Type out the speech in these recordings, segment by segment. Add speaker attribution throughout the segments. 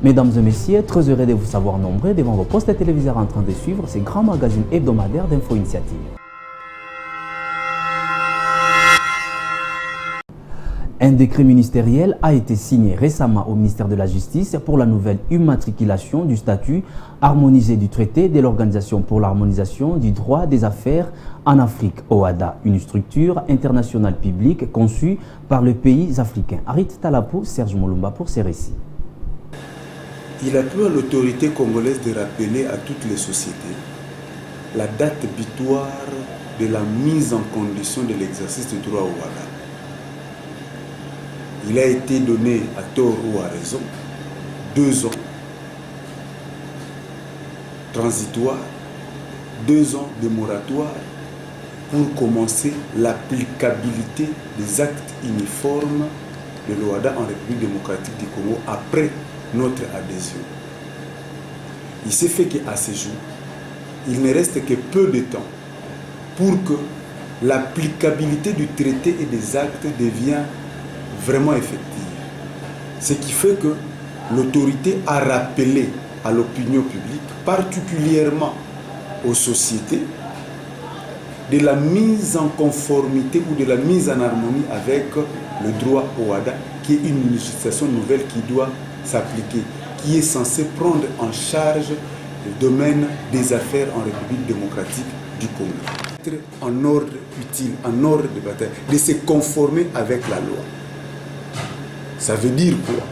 Speaker 1: Mesdames et messieurs, très heureux de vous savoir nombreux devant vos postes téléviseurs en train de suivre ces grands magazines hebdomadaires d'Info Initiative. Un décret ministériel a été signé récemment au ministère de la Justice pour la nouvelle immatriculation du statut harmonisé du traité de l'Organisation pour l'harmonisation du droit des affaires en Afrique, OHADA, une structure internationale publique conçue par les pays africains. Arit Talapou, Serge Moulumba pour ces récits.
Speaker 2: Il a plu à l'autorité congolaise de rappeler à toutes les sociétés la date butoir de la mise en condition de l'exercice du droit au OHADA. Il a été donné à tort ou à raison 2 ans transitoires, 2 ans de moratoire pour commencer l'applicabilité des actes uniformes de l'OHADA en République démocratique du Congo après notre adhésion. Il s'est fait qu'à ce jour, il ne reste que peu de temps pour que l'applicabilité du traité et des actes devienne vraiment effective. Ce qui fait que l'autorité a rappelé à l'opinion publique, particulièrement aux sociétés, de la mise en conformité ou de la mise en harmonie avec le droit OHADA, qui est une législation nouvelle qui doit s'appliquer, qui est censée prendre en charge le domaine des affaires en République démocratique du Congo. Être en ordre utile, en ordre de bataille, de se conformer avec la loi. Ça veut dire quoi?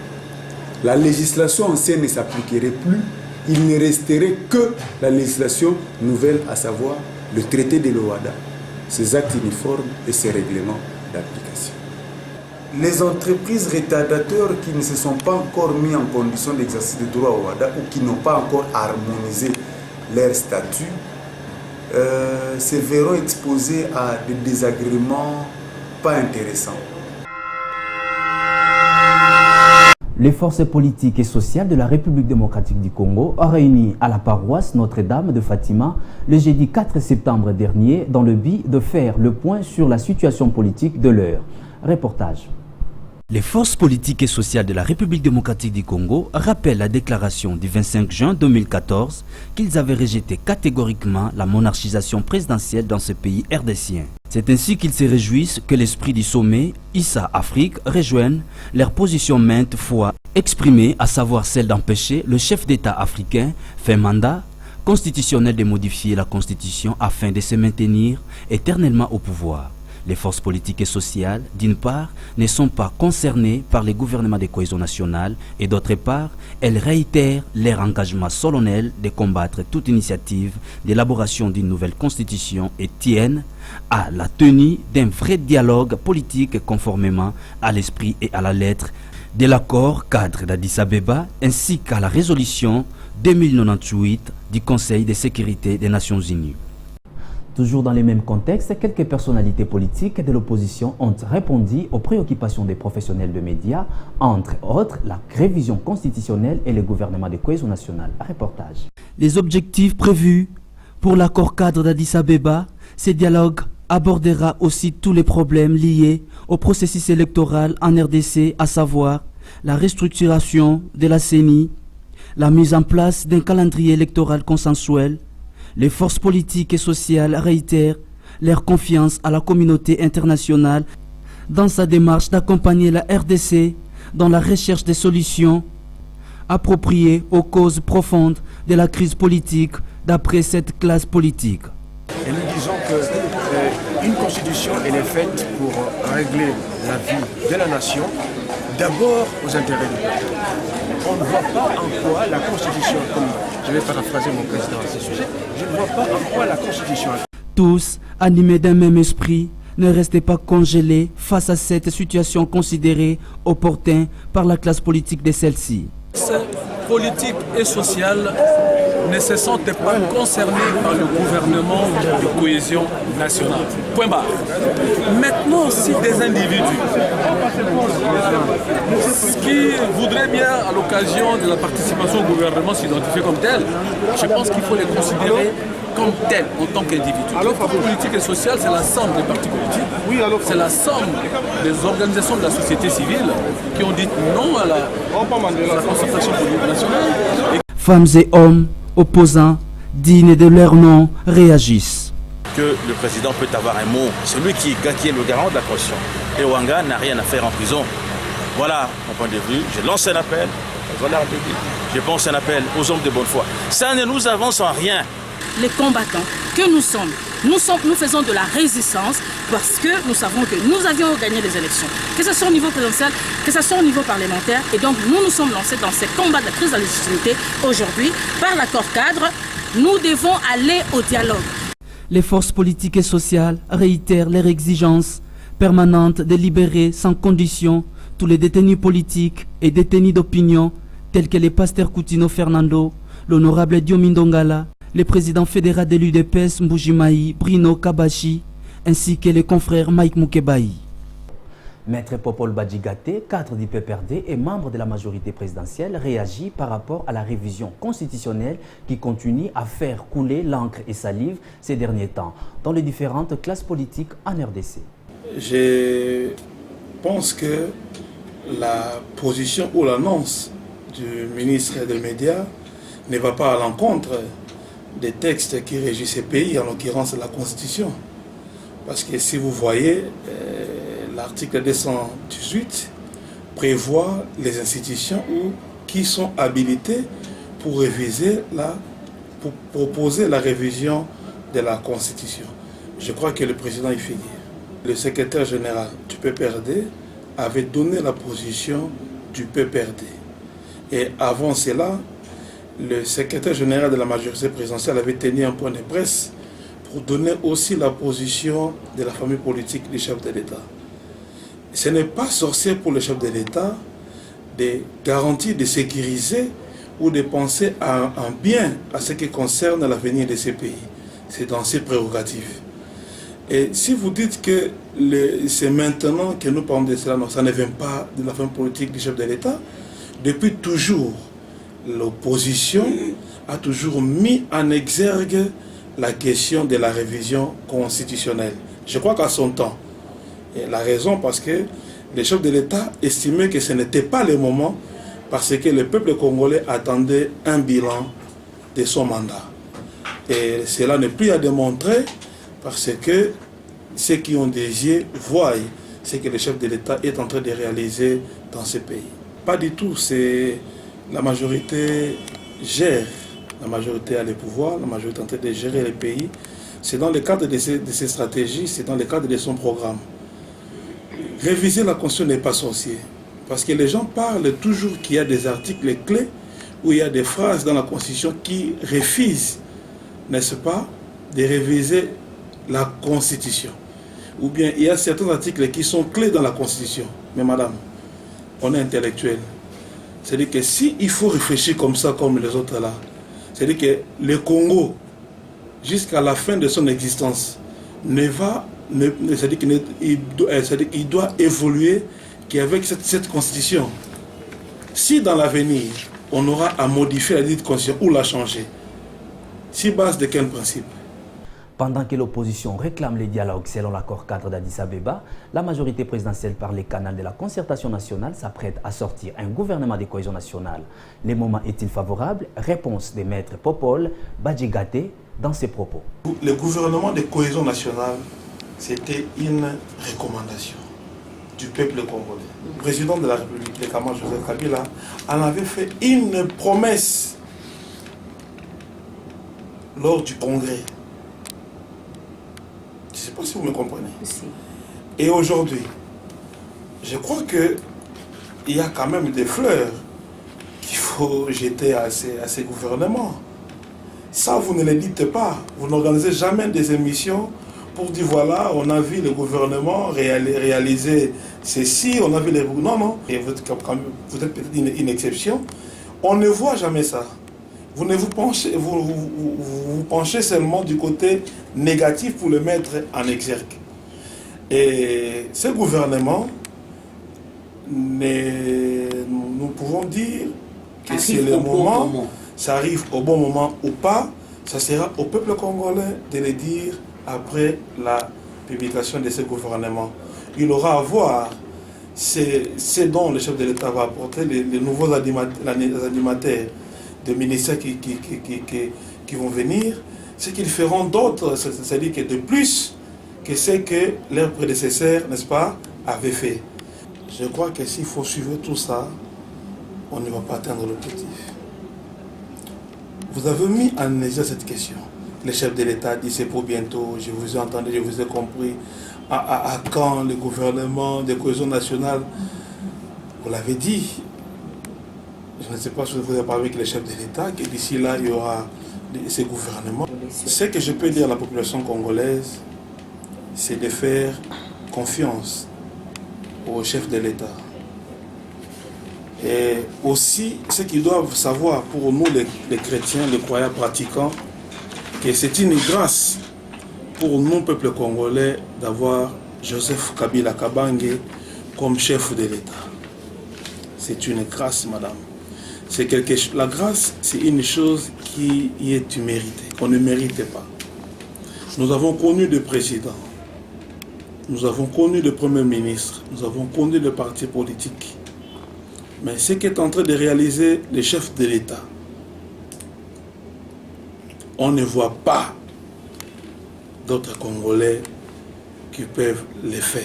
Speaker 2: La législation ancienne ne s'appliquerait plus, il ne resterait que la législation nouvelle, à savoir le traité de l'OHADA, ses actes uniformes et ses règlements d'application. Les entreprises retardateurs qui ne se sont pas encore mis en condition d'exercice de droit au OHADA ou qui n'ont pas encore harmonisé leur statut se verront exposés à des désagréments pas intéressants.
Speaker 1: Les forces politiques et sociales de la République démocratique du Congo ont réuni à la paroisse Notre-Dame de Fatima le jeudi 4 septembre dernier dans le but de faire le point sur la situation politique de l'heure. Reportage. Les forces politiques et sociales de la République démocratique du Congo rappellent la déclaration du 25 juin 2014 qu'ils avaient rejeté catégoriquement la monarchisation présidentielle dans ce pays RDCien. C'est ainsi qu'ils se réjouissent que l'esprit du sommet Issa Afrique rejoigne leur position maintes fois exprimée, à savoir celle d'empêcher le chef d'État africain fait mandat constitutionnel de modifier la constitution afin de se maintenir éternellement au pouvoir. Les forces politiques et sociales, d'une part, ne sont pas concernées par les gouvernements de cohésion nationale et d'autre part, elles réitèrent leur engagement solennel de combattre toute initiative d'élaboration d'une nouvelle constitution et tiennent à la tenue d'un vrai dialogue politique conformément à l'esprit et à la lettre de l'accord cadre d'Addis Abeba ainsi qu'à la résolution 2098 du Conseil de sécurité des Nations Unies. Toujours dans les mêmes contextes, quelques personnalités politiques de l'opposition ont répondu aux préoccupations des professionnels de médias, entre autres la révision constitutionnelle et le gouvernement de cohésion nationale. Reportage. Les objectifs prévus pour l'accord cadre d'Addis Abeba, ce dialogue abordera aussi tous les problèmes liés au processus électoral en RDC, à savoir la restructuration de la CENI, la mise en place d'un calendrier électoral consensuel. Les forces politiques et sociales réitèrent leur confiance à la communauté internationale dans sa démarche d'accompagner la RDC dans la recherche des solutions appropriées aux causes profondes de la crise politique d'après cette classe politique.
Speaker 3: Et nous disons qu'une constitution elle est faite pour régler la vie de la nation, d'abord aux intérêts du peuple. On ne voit pas en quoi la constitution, comme je vais paraphraser mon président à ce sujet, je ne vois pas en quoi la constitution...
Speaker 1: Tous, animés d'un même esprit, ne restez pas congelés face à cette situation considérée opportune par la classe politique de celle-ci.
Speaker 4: Politique et sociale ne se sentent pas concernés par le gouvernement de cohésion nationale. Point barre. Maintenant, si des individus qui voudraient bien, à l'occasion de la participation au gouvernement, s'identifier comme tels, je pense qu'il faut les considérer comme tels en tant qu'individus. Le parti politique et social, c'est la somme des partis politiques, c'est la somme des organisations de la société civile qui ont dit non à la concertation nationale.
Speaker 1: Femmes et hommes, opposants, dignes de leur nom, réagissent.
Speaker 5: Que le président peut avoir un mot, celui qui est le garant de la Constitution. Et Ouanga n'a rien à faire en prison. Voilà mon point de vue. Je lance un appel aux hommes de la République. Je lance un appel aux hommes de bonne foi. Ça ne nous avance en rien.
Speaker 6: Les combattants que nous sommes, nous faisons de la résistance parce que nous savons que nous avions gagné les élections, que ce soit au niveau présidentiel, que ce soit au niveau parlementaire. Et donc nous nous sommes lancés dans ces combats de la crise de la légitimité. Aujourd'hui, par l'accord cadre, nous devons aller au dialogue.
Speaker 1: Les forces politiques et sociales réitèrent leur exigence permanente de libérer sans condition tous les détenus politiques et détenus d'opinion tels que les pasteurs Coutinho Fernando, l'honorable Diomindongala, le président fédéral de l'UDPS Mbujimaï, Bruno Kabashi, ainsi que les confrères Mike Mukebaï. Maître Popol Badjigate, cadre du PPRD et membre de la majorité présidentielle, réagit par rapport à la révision constitutionnelle qui continue à faire couler l'encre et salive ces derniers temps dans les différentes classes politiques en RDC.
Speaker 7: Je pense que la position ou l'annonce du ministre des Médias ne va pas à l'encontre des textes qui régissent ces pays, en l'occurrence la Constitution. Parce que si vous voyez, l'article 218 prévoit les institutions qui sont habilitées pour réviser pour proposer la révision de la Constitution. Je crois que le président y fait dire. Le secrétaire général du PPRD avait donné la position du PPRD. Et avant cela, le secrétaire général de la majorité présidentielle avait tenu un point de presse pour donner aussi la position de la famille politique du chef de l'État. Ce n'est pas sorcier pour le chef de l'État de garantir, de sécuriser ou de penser à un bien à ce qui concerne l'avenir de ces pays. C'est dans ses prérogatives. Et si vous dites que c'est maintenant que nous parlons de cela, non, ça ne vient pas de la famille politique du chef de l'État. Depuis toujours, l'opposition a toujours mis en exergue la question de la révision constitutionnelle. Je crois qu'à son temps, et la raison parce que le chef de l'État estimait que ce n'était pas le moment parce que le peuple congolais attendait un bilan de son mandat. Et cela n'est plus à démontrer parce que ceux qui ont des yeux voient ce que le chef de l'État est en train de réaliser dans ce pays. Pas du tout, c'est la majorité gère, la majorité a le pouvoir, la majorité est en train de gérer le pays. C'est dans le cadre de ses stratégies, c'est dans le cadre de son programme. Réviser la Constitution n'est pas sorcier. Parce que les gens parlent toujours qu'il y a des articles clés où il y a des phrases dans la Constitution qui refusent, n'est-ce pas, de réviser la Constitution. Ou bien il y a certains articles qui sont clés dans la Constitution. Mais madame, on est intellectuel. C'est-à-dire que s'il faut réfléchir comme ça, comme les autres là, c'est-à-dire que le Congo, jusqu'à la fin de son existence, c'est-à-dire qu'il doit évoluer qu'avec cette constitution. Si dans l'avenir, on aura à modifier la dite constitution ou la changer, sur base de quel principe?
Speaker 1: Pendant que l'opposition réclame les dialogues selon l'accord cadre d'Addis Abeba, la majorité présidentielle par les canaux de la concertation nationale s'apprête à sortir un gouvernement de cohésion nationale. Le moment est-il favorable? Réponse des maîtres Popol Badjigate dans ses propos.
Speaker 7: Le gouvernement de cohésion nationale, c'était une recommandation du peuple congolais. Le président de la République, le Kama Joseph Kabila, en avait fait une promesse lors du congrès. Je ne sais pas si vous me comprenez. Si. Et aujourd'hui, je crois qu'il y a quand même des fleurs qu'il faut jeter à ces gouvernements. Ça, vous ne le dites pas. Vous n'organisez jamais des émissions pour dire voilà, on a vu le gouvernement réaliser ceci, on a vu les... Non, non. Et vous êtes peut-être une exception. On ne voit jamais ça. Vous penchez seulement du côté négatif pour le mettre en exergue. Et ce gouvernement, nous pouvons dire que c'est le moment, ça arrive au bon moment ou pas, ça sera au peuple congolais de le dire après la publication de ce gouvernement. Il aura à voir ce dont le chef de l'État va apporter, les nouveaux animateurs de ministères qui vont venir, ce qu'ils feront d'autres, c'est-à-dire que de plus que ce que leurs prédécesseurs, n'est-ce pas, avaient fait. Je crois que s'il faut suivre tout ça, on ne va pas atteindre l'objectif. Vous avez mis en exergue cette question. Le chef de l'État dit c'est pour bientôt, je vous ai entendu, je vous ai compris. À quand le gouvernement de cohésion nationale? Vous l'avez dit. Je ne sais pas si vous avez parlé avec le chef de l'État, que d'ici là, il y aura ce gouvernement. Ce que je peux dire à la population congolaise, c'est de faire confiance au chef de l'État. Et aussi, ce qu'ils doivent savoir pour nous, les chrétiens, les croyants pratiquants, que c'est une grâce pour nous, peuple congolais, d'avoir Joseph Kabila Kabange comme chef de l'État. C'est une grâce, madame. C'est quelque chose. La grâce, c'est une chose qui est méritée, qu'on ne méritait pas. Nous avons connu des présidents, nous avons connu des premiers ministres, nous avons connu des partis politiques. Mais ce qu'est en train de réaliser le chef de l'État, on ne voit pas d'autres Congolais qui peuvent le faire.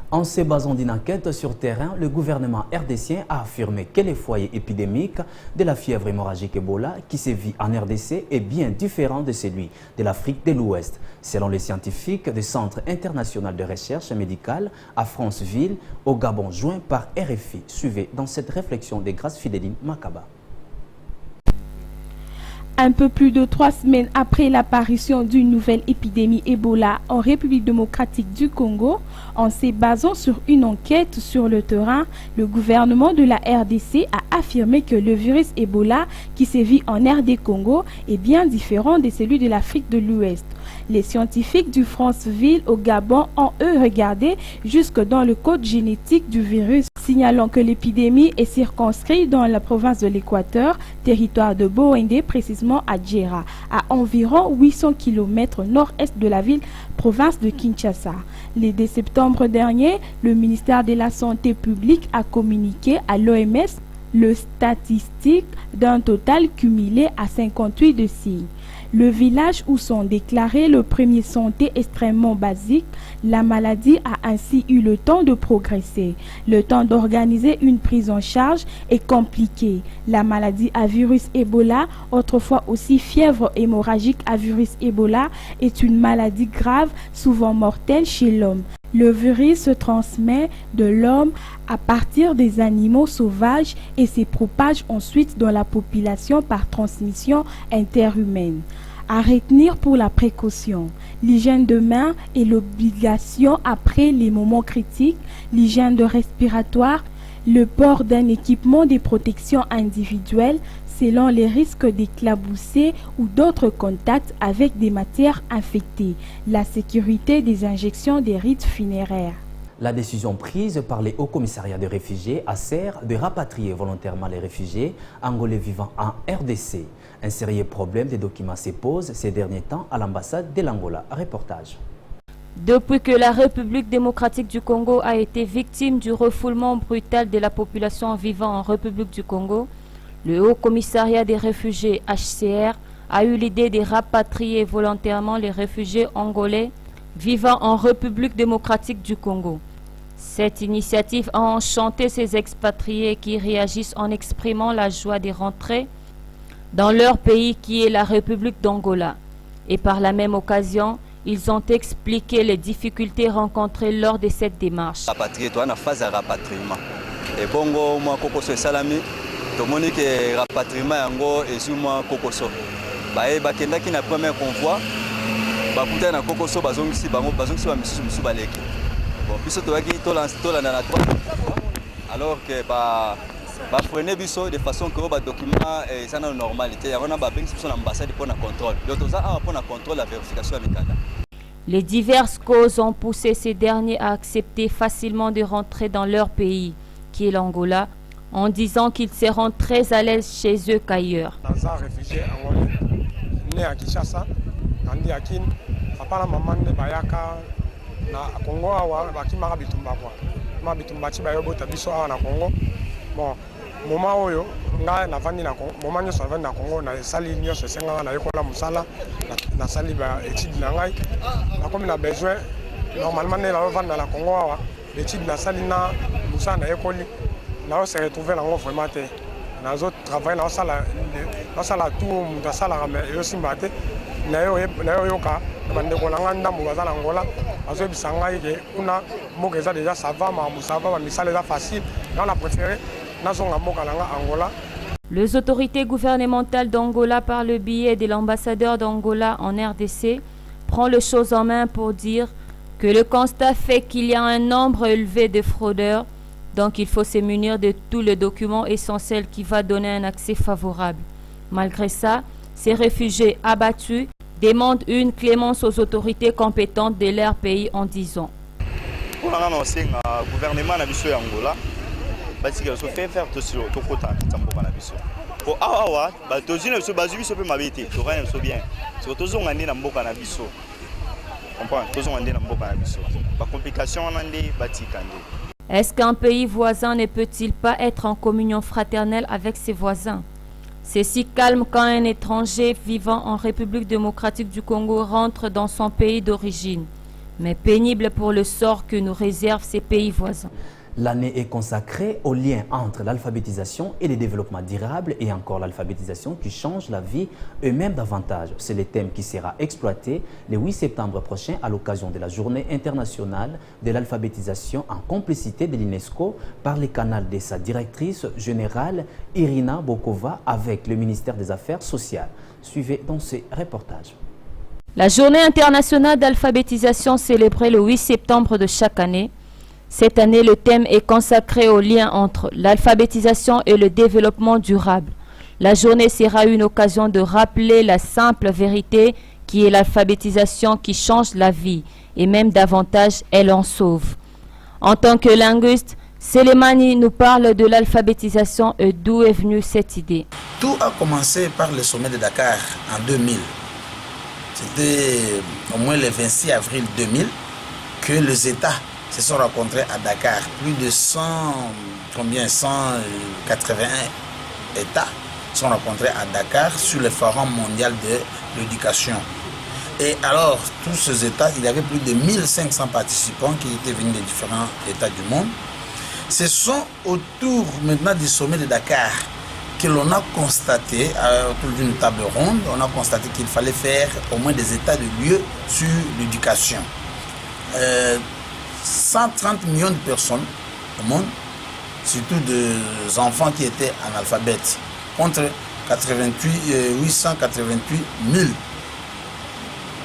Speaker 1: En se basant d'une enquête sur terrain, le gouvernement RDCien a affirmé que les foyers épidémiques de la fièvre hémorragique Ebola qui sévit en RDC est bien différent de celui de l'Afrique de l'Ouest. Selon les scientifiques du Centre international de recherche médicale à Franceville, au Gabon, joint par RFI, suivez dans cette réflexion de Grâce Fidéline Makaba.
Speaker 8: Un peu plus de 3 semaines après l'apparition d'une nouvelle épidémie Ebola en République démocratique du Congo, en se basant sur une enquête sur le terrain, le gouvernement de la RDC a affirmé que le virus Ebola qui sévit en RD Congo est bien différent de celui de l'Afrique de l'Ouest. Les scientifiques du Franceville au Gabon ont eux regardé jusque dans le code génétique du virus, signalant que l'épidémie est circonscrite dans la province de l'Équateur, territoire de Boendé, précisément à Djera, à environ 800 km nord-est de la ville, province de Kinshasa. Le 2 septembre dernier, le ministère de la Santé publique a communiqué à l'OMS le statistique d'un total cumulé à 58 de signes. Le village où sont déclarés le premier santé extrêmement basique, la maladie a ainsi eu le temps de progresser. Le temps d'organiser une prise en charge est compliqué. La maladie à virus Ebola, autrefois aussi fièvre hémorragique à virus Ebola, est une maladie grave, souvent mortelle chez l'homme. Le virus se transmet de l'homme à partir des animaux sauvages et se propage ensuite dans la population par transmission interhumaine. À retenir pour la précaution, l'hygiène de main est l'obligation après les moments critiques, l'hygiène de respiratoire, le port d'un équipement de protection individuelle selon les risques d'éclabousser ou d'autres contacts avec des matières infectées, la sécurité des injections des rites funéraires.
Speaker 1: La décision prise par les hauts commissariats de réfugiés a servi de rapatrier volontairement les réfugiés angolais vivant en RDC. Un sérieux problème de documents se pose ces derniers temps à l'ambassade de l'Angola. Reportage.
Speaker 9: Depuis que la République démocratique du Congo a été victime du refoulement brutal de la population vivant en République du Congo, le Haut Commissariat des réfugiés HCR a eu l'idée de rapatrier volontairement les réfugiés angolais vivant en République démocratique du Congo. Cette initiative a enchanté ces expatriés qui réagissent en exprimant la joie de rentrer dans leur pays qui est la République d'Angola. Et par la même occasion, ils ont expliqué les difficultés rencontrées lors de cette démarche.
Speaker 10: Rapatrier, toi, on a phase de rapatriement. Et bongo, moi, Kokoso et Salami, tout le monde qui est rapatriement, yango et sur moi, Kokoso. Bah, bakenda qui n'a premier convoi, bah, putain, na Kokoso, bazongisi, bazongisi, bamisusu baleki. Bon, puis surtout, tola na toi. Alors que, bah, prenez biso de façon que les documents sont en normalité. Il y a une ambassade pour le contrôle. Pour le contrôle, la vérification amicale.
Speaker 9: Les diverses causes ont poussé ces derniers à accepter facilement de rentrer dans leur pays, qui est l'Angola, en disant qu'ils seront très à l'aise chez eux qu'ailleurs.
Speaker 11: Dans un réfugié angolais, né à Kinshasa, grandi à Kin, papa et maman de Bayaka, na Congo, bakimara bitumba kwa. Ma bitumba ti bayobo tabiso na Congo. Bon, moment oyo nga navandi na Congo moment nyonso navandi na Congo na sali nyonso esenganga na yekola musala na sali ba étude na ngai nakomi na besoin normalement ne navandi na Congo awa étude na sali na musala na yekoli na se retrouver nango vraiment te nazo travailler na sala tout mutu asalaka me eyosimba te na yo yoka bandeko na nga ndambo baza na Angola bazobisa ngai ke kuna mboka eza déjà ça va bamisala eza facile nga na préféré nazonga mboka na nga Angola.
Speaker 9: Les autorités gouvernementales d'Angola, par le biais de l'ambassadeur d'Angola en RDC, prend les choses en main pour dire que le constat fait qu'il y a un nombre élevé de fraudeurs, donc il faut se munir de tous les documents essentiels qui va donner un accès favorable. Malgré ça, ces réfugiés abattus demandent une clémence aux autorités compétentes de leur pays en disant.
Speaker 10: Pour le gouvernement d'Angola, parce que se fait faire tout sur tout côté en Nabiso. Pour awa, bah tous les basus se peut m'habiter, tout rien se bien. Surtout on andi na mboka na biso. Comprends? Tous on andi na mboka na biso. Ba complication on andi batikande.
Speaker 9: Est-ce qu'un pays voisin ne peut-il pas être en communion fraternelle avec ses voisins? C'est si calme quand un étranger vivant en République démocratique du Congo rentre dans son pays d'origine, mais pénible pour le sort que nous réservent ces pays voisins.
Speaker 1: L'année est consacrée au lien entre l'alphabétisation et le développement durable et encore l'alphabétisation qui change la vie et même davantage. C'est le thème qui sera exploité le 8 septembre prochain à l'occasion de la Journée internationale de l'alphabétisation en complicité de l'UNESCO par le canal de sa directrice générale Irina Bokova avec le ministère des Affaires sociales. Suivez dans ce reportage.
Speaker 9: La Journée internationale d'alphabétisation célébrée le 8 septembre de chaque année. Cette année, le thème est consacré au lien entre l'alphabétisation et le développement durable. La journée sera une occasion de rappeler la simple vérité qui est l'alphabétisation qui change la vie et même davantage, elle en sauve. En tant que linguiste, Selemani nous parle de l'alphabétisation et d'où est venue cette idée.
Speaker 12: Tout a commencé par le sommet de Dakar en 2000. C'était au moins le 26 avril 2000 que les États se sont rencontrés à Dakar. Plus de 181 États sont rencontrés à Dakar sur le forum mondial de l'éducation. Et alors, tous ces États, il y avait plus de 1500 participants qui étaient venus des différents États du monde. Ce sont autour maintenant du sommet de Dakar que l'on a constaté, autour d'une table ronde, on a constaté qu'il fallait faire au moins des états de lieu sur l'éducation. 130 millions de personnes au monde, surtout des enfants qui étaient analphabètes, contre 888 000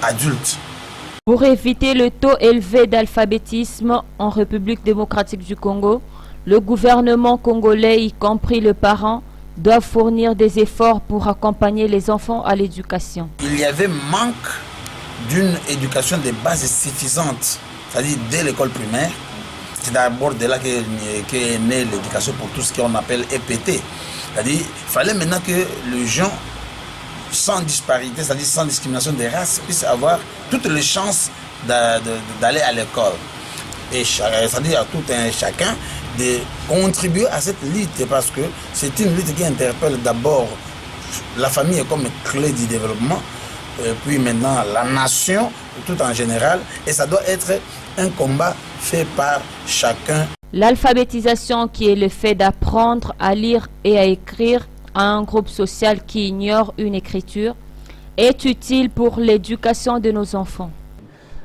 Speaker 12: adultes.
Speaker 9: Pour éviter le taux élevé d'alphabétisme en République démocratique du Congo, le gouvernement congolais, y compris les parents, doivent fournir des efforts pour accompagner les enfants à l'éducation.
Speaker 12: Il y avait manque d'une éducation de base suffisante. C'est-à-dire dès l'école primaire, c'est d'abord de là qu'est née l'éducation pour tout ce qu'on appelle EPT. C'est-à-dire qu'il fallait maintenant que les gens, sans disparité, c'est-à-dire sans discrimination des races, puissent avoir toutes les chances d'aller à l'école. Et c'est-à-dire à tout un chacun de contribuer à cette lutte parce que c'est une lutte qui interpelle d'abord la famille comme clé du développement, puis maintenant la nation tout en général, et ça doit être un combat fait par chacun.
Speaker 9: L'alphabétisation, qui est le fait d'apprendre à lire et à écrire à un groupe social qui ignore une écriture, est utile pour l'éducation de nos enfants.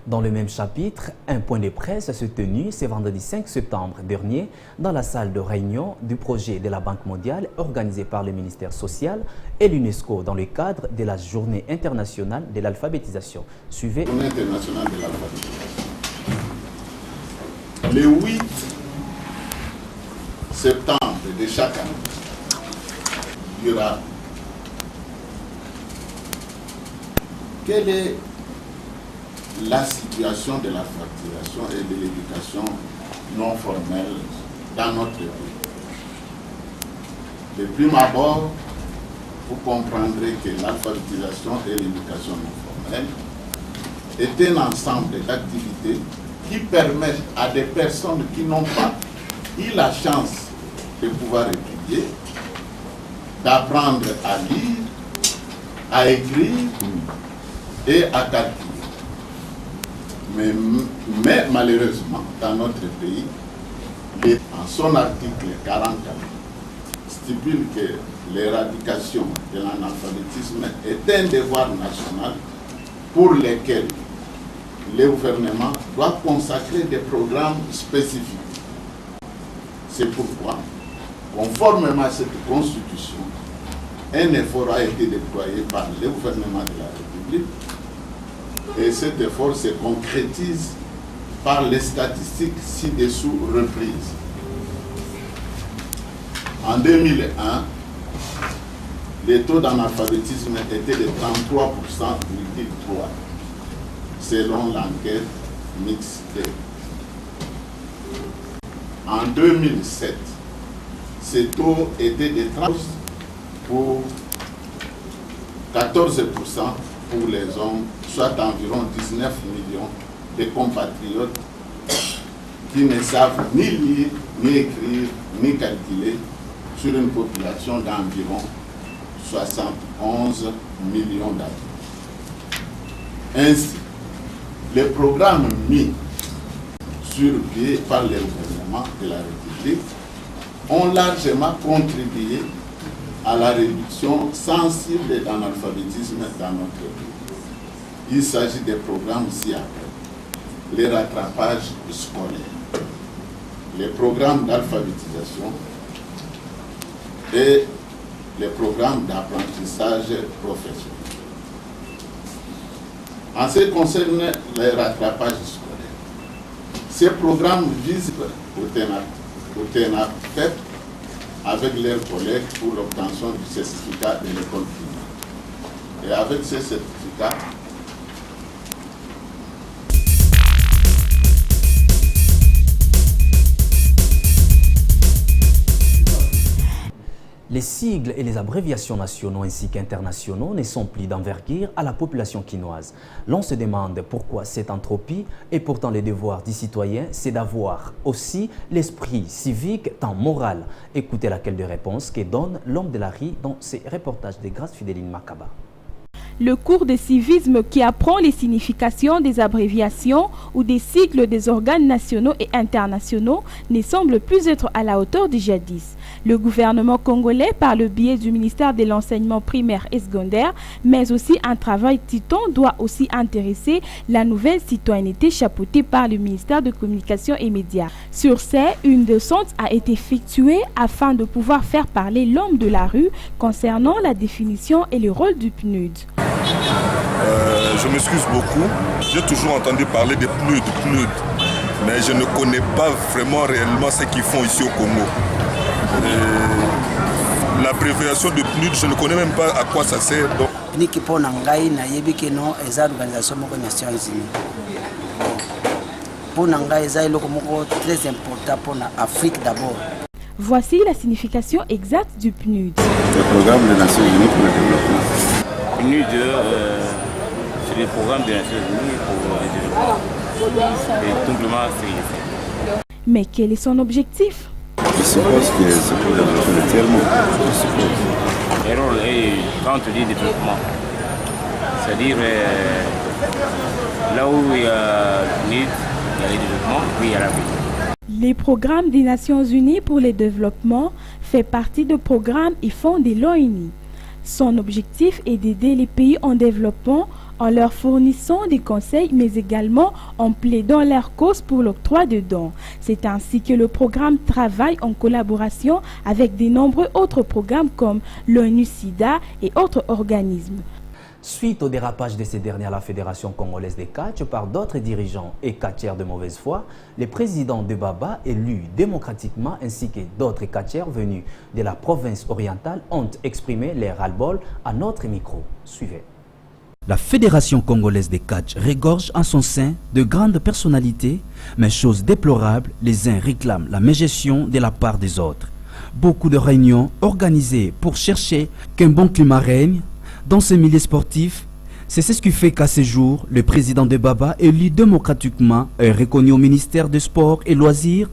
Speaker 1: Dans le même chapitre, un point de presse s'est tenu ce vendredi 5 septembre dernier dans la salle de réunion du projet de la Banque mondiale organisé par le ministère social et l'UNESCO dans le cadre de la Journée internationale de l'alphabétisation. Suivez.
Speaker 13: Journée internationale de l'alphabétisation. Le 8 septembre de chaque année, durable. Quelle est la situation de l'alphabétisation et de l'éducation non formelle dans notre pays? De prime abord, vous comprendrez que l'alphabétisation et l'éducation non formelle est un ensemble d'activités qui permettent à des personnes qui n'ont pas eu la chance de pouvoir étudier, d'apprendre à lire, à écrire et à calculer. Mais malheureusement, dans notre pays, en son article 40 stipule que l'éradication de l'analphabétisme est un devoir national pour lequel le gouvernement doit consacrer des programmes spécifiques. C'est pourquoi, conformément à cette constitution, un effort a été déployé par le gouvernement de la République et cet effort se concrétise par les statistiques ci-dessous reprises. En 2001, le taux d'analphabétisme était de 33,3% selon l'enquête mixte. En 2007, ce taux était de 30% pour 14% pour les hommes, soit environ 19 millions de compatriotes qui ne savent ni lire, ni écrire, ni calculer sur une population d'environ 71 millions d'habitants. Ainsi, les programmes mis sur pied par le gouvernement de la République ont largement contribué à la réduction sensible de l'analphabétisme dans notre pays. Il s'agit des programmes ci-après: les rattrapages scolaires, les programmes d'alphabétisation et les programmes d'apprentissage professionnel. En ce qui concerne les rattrapages scolaires, ces programmes visent au TENAPEP avec leurs collègues pour l'obtention du certificat de l'école primaire. Et avec ces certificats,
Speaker 1: les sigles et les abréviations nationaux ainsi qu'internationaux ne sont plus d'envergure à la population quinoise. L'on se demande pourquoi cette entropie, et pourtant le devoir du citoyen, c'est d'avoir aussi l'esprit civique tant moral. Écoutez laquelle de réponse que donne l'homme de la rue dans ses reportages de Grâce Fidéline Makaba.
Speaker 8: Le cours de civisme qui apprend les significations des abréviations ou des sigles des organes nationaux et internationaux ne semble plus être à la hauteur du jadis. Le gouvernement congolais, par le biais du ministère de l'enseignement primaire et secondaire, mais aussi un travail titan, doit aussi intéresser la nouvelle citoyenneté chapeautée par le ministère de Communication et Médias. Sur ce, une descente a été effectuée afin de pouvoir faire parler l'homme de la rue concernant la définition et le rôle du PNUD.
Speaker 14: Je m'excuse beaucoup. J'ai toujours entendu parler de PNUD, mais je ne connais pas vraiment réellement ce qu'ils font ici au Congo. L'abréviation de PNUD, je ne connais même pas à quoi ça sert.
Speaker 15: PNUD pour Nangai, nayebi que non, les organisations des Nations Unies. Pour Nangai, c'est très important pour l'Afrique d'abord.
Speaker 8: Voici la signification exacte du PNUD.
Speaker 16: Le programme des Nations Unies pour le développement.
Speaker 17: PNUD, c'est le programme des Nations Unies pour le développement. Et tout simplement, c'est...
Speaker 8: Mais quel est son objectif?
Speaker 16: Je suppose que c'est pour développer le tiers-monde. Je suppose.
Speaker 17: Le rôle est, quand on dit développement, c'est-à-dire là où il y a le PNUD, il y a le développement, puis il y a la vie.
Speaker 8: Les programmes des Nations Unies pour le développement fait partie de programmes et fonds de l'ONU. Son objectif est d'aider les pays en développement en leur fournissant des conseils, mais également en plaidant leur cause pour l'octroi de dons. C'est ainsi que le programme travaille en collaboration avec de nombreux autres programmes comme l'ONU-SIDA et autres organismes.
Speaker 1: Suite au dérapage de ces derniers à la Fédération congolaise des catch par d'autres dirigeants et catcheurs de mauvaise foi, les présidents de Baba, élus démocratiquement, ainsi que d'autres catcheurs venus de la province orientale, ont exprimé leur ras-le-bol à notre micro. Suivez. La Fédération congolaise des catch regorge en son sein de grandes personnalités, mais chose déplorable, les uns réclament la mégestion de la part des autres. Beaucoup de réunions organisées pour chercher qu'un bon climat règne dans ce milieu sportif. C'est ce qui fait qu'à ce jour, le président de Baba, élu démocratiquement et reconnu au ministère des Sports et Loisirs,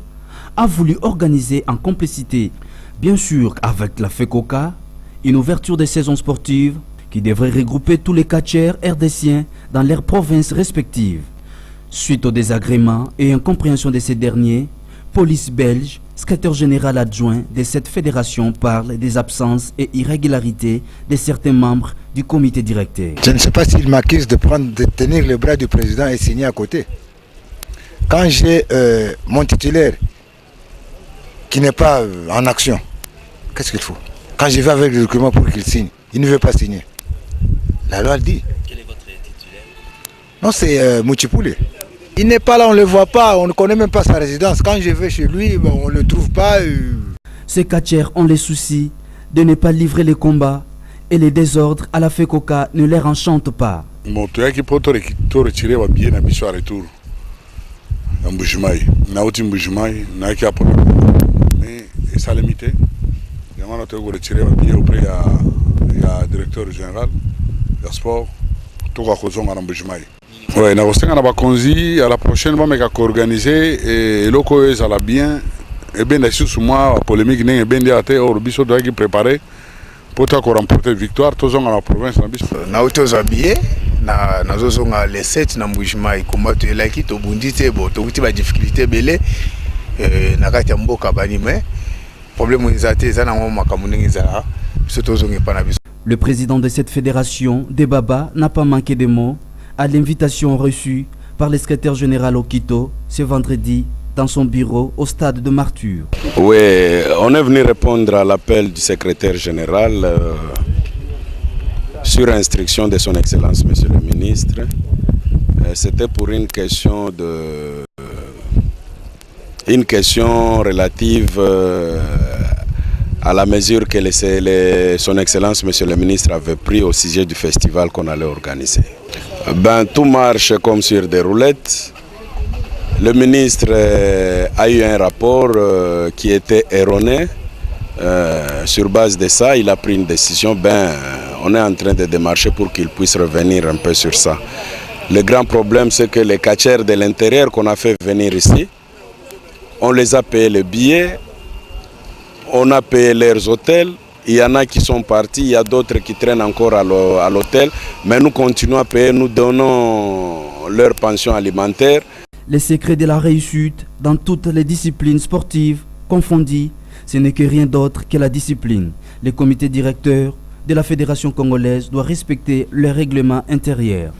Speaker 1: a voulu organiser en complicité, bien sûr avec la FECOCA, une ouverture des saisons sportives qui devrait regrouper tous les catcheurs RDCiens dans leurs provinces respectives. Suite au désagrément et incompréhension de ces derniers, police belge, secrétaire général adjoint de cette fédération parle des absences et irrégularités de certains membres du comité directeur.
Speaker 18: Je ne sais pas s'il m'accuse de tenir le bras du président et signer à côté. Quand j'ai mon titulaire qui n'est pas en action, qu'est-ce qu'il faut? Quand je vais avec le document pour qu'il signe, il ne veut pas signer. La loi le dit.
Speaker 19: Quel est votre titulaire?
Speaker 18: Non, c'est Mouchipoulé. Il n'est pas là, on ne le voit pas, on ne connaît même pas sa résidence. Quand je vais chez lui, on ne le trouve pas.
Speaker 1: Ces catcheurs ont les soucis de ne pas livrer les combats et les désordres à la FECOCA ne les enchantent pas.
Speaker 20: Bon, tu as qui peut te retirer ma billet, na biso à retour. Dans Mbujimaï. Na outi Mbujimaï, na qui a problème. Mais ça a limité. J'aimerais te retirer ma billet auprès du directeur général, du sport, tout à cause de Mbujimaï. Oui, na kostenga na bakonzi à la prochaine va meka organiser et loko ça la bien et bien dessus sur moi polémique n'est bien diaté au biso doit qui préparer pour ta remporter victoire tous dans la province na biso
Speaker 21: na autos habillé na zozonga les 7 na Mbujimaï comment tu là qui to bundité bo to kuti ba difficulté belé na kati ya mboka bani mais problème nzate za na makambo ngizala biso tozonga pa na biso.
Speaker 1: Le président de cette fédération Debaba n'a pas manqué de mots à l'invitation reçue par le secrétaire général Okito ce vendredi dans son bureau au stade de Martyr.
Speaker 22: Oui, on est venu répondre à l'appel du secrétaire général sur instruction de son Excellence, Monsieur le Ministre. C'était pour une question relative à la mesure que son Excellence, Monsieur le Ministre, avait pris au sujet du festival qu'on allait organiser. Ben, tout marche comme sur des roulettes. Le ministre a eu un rapport qui était erroné. Sur base de ça, il a pris une décision. Ben, on est en train de démarcher pour qu'il puisse revenir un peu sur ça. Le grand problème, c'est que les catcheurs de l'intérieur qu'on a fait venir ici, on les a payé les billets, on a payé leurs hôtels. Il y en a qui sont partis, il y a d'autres qui traînent encore à l'hôtel, mais nous continuons à payer, nous donnons leur pension alimentaire.
Speaker 1: Les secrets de la réussite dans toutes les disciplines sportives confondues, ce n'est que rien d'autre que la discipline. Le comité directeur de la Fédération congolaise doit respecter le règlement intérieur.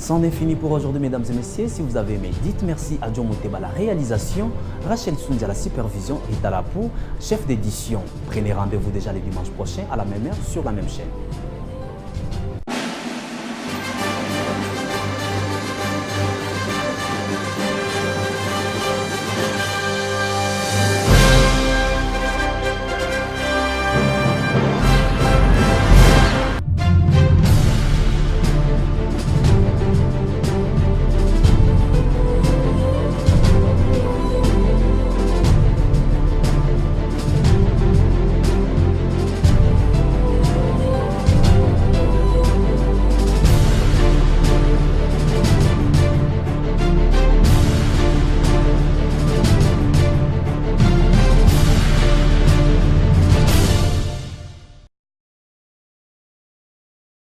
Speaker 1: C'en est fini pour aujourd'hui, mesdames et messieurs. Si vous avez aimé, dites merci à John Moteba à la réalisation, Rachel Soundia à la supervision et Talapou, chef d'édition. Prenez rendez-vous déjà le dimanche prochain à la même heure sur la même chaîne.